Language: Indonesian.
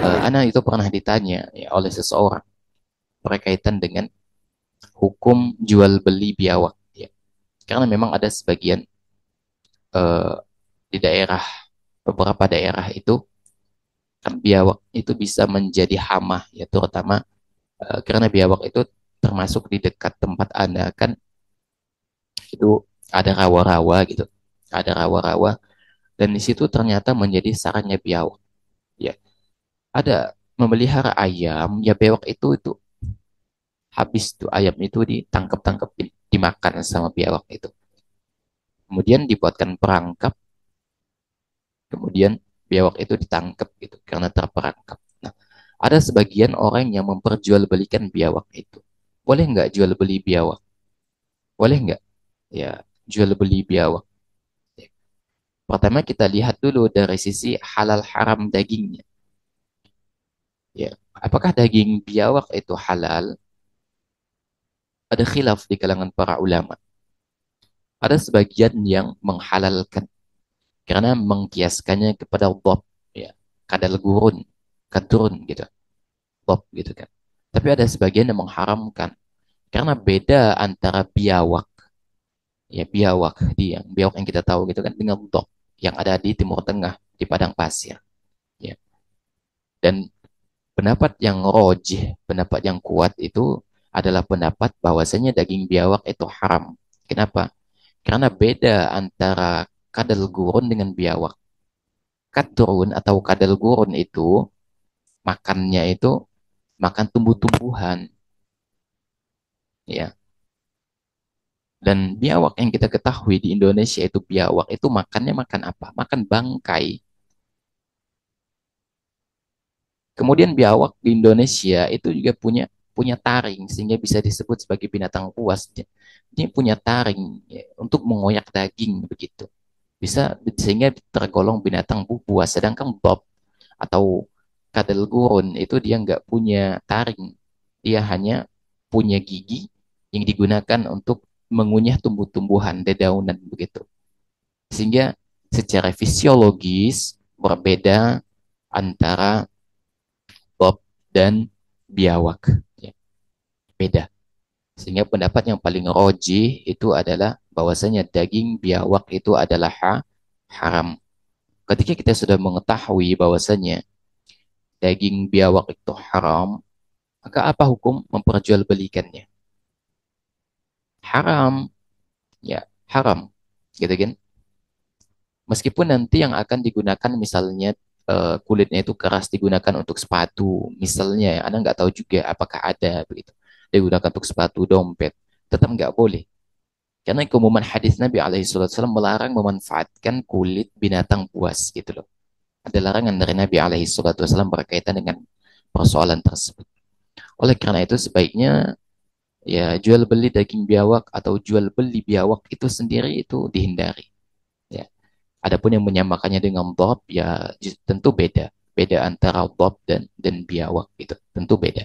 Ana itu pernah ditanya ya, oleh seseorang berkaitan dengan hukum jual beli biawak. Ya. Karena memang ada sebagian eh, di daerah, beberapa daerah itu kan biawak itu bisa menjadi hama ya, terutama karena biawak itu termasuk di dekat tempat Anda kan itu ada rawa-rawa gitu, ada rawa-rawa, dan di situ ternyata menjadi sarangnya biawak. Ya, ada memelihara ayam, ya bewak itu habis tuh ayam itu ditangkap-tangkepin, dimakan sama biawak itu. Kemudian dibuatkan perangkap, kemudian biawak itu ditangkap gitu karena terperangkap. Nah, ada sebagian orang yang memperjualbelikan biawak itu. Boleh nggak jual beli biawak? Boleh nggak? Ya, jual beli biawak. Ya. Pertama kita lihat dulu dari sisi halal haram dagingnya. Ya, apakah daging biawak itu halal? Ada khilaf di kalangan para ulama. Ada sebagian yang menghalalkan karena mengkiaskannya kepada dhab, ya, kadal gurun, kadrun gitu, dhab gitu kan. Tapi ada sebagian yang mengharamkan karena beda antara biawak, ya biawak yang biawak yang kita tahu gitu kan dengan dhab yang ada di Timur Tengah di padang pasir, ya. Dan pendapat yang rojih, pendapat yang kuat itu adalah pendapat bahwasanya daging biawak itu haram. Kenapa? Karena beda antara kadal gurun dengan biawak. Kadrun atau kadal gurun itu makannya itu makan tumbuh-tumbuhan, ya. Dan biawak yang kita ketahui di Indonesia itu biawak itu makannya makan apa? Makan bangkai. Kemudian biawak di Indonesia itu juga punya punya taring sehingga bisa disebut sebagai binatang buas. Dia punya taring ya, untuk mengoyak daging begitu. Bisa sehingga tergolong binatang buas. Sedangkan bob atau kadal gurun itu dia nggak punya taring. Dia hanya punya gigi yang digunakan untuk mengunyah tumbuh-tumbuhan, dedaunan begitu. Sehingga secara fisiologis berbeda antara bob dan biawak. Ya, beda. Sehingga pendapat yang paling roji itu adalah bahwasanya daging biawak itu adalah haram. Ketika kita sudah mengetahui bahwasanya daging biawak itu haram, maka apa hukum memperjualbelikannya? Haram, ya haram, gitu kan? Meskipun nanti yang akan digunakan misalnya kulitnya itu keras digunakan untuk sepatu, misalnya, Anda nggak tahu juga apakah ada begitu. Digunakan untuk sepatu, dompet, tetap nggak boleh. Karena keumuman hadis Nabi SAW melarang memanfaatkan kulit binatang buas gitu loh. Ada larangan dari Nabi SAW berkaitan dengan persoalan tersebut. Oleh karena itu sebaiknya ya jual beli daging biawak atau jual beli biawak itu sendiri itu dihindari. Ya. Adapun yang menyamakannya dengan bob ya tentu beda. Beda antara bob dan biawak itu tentu beda.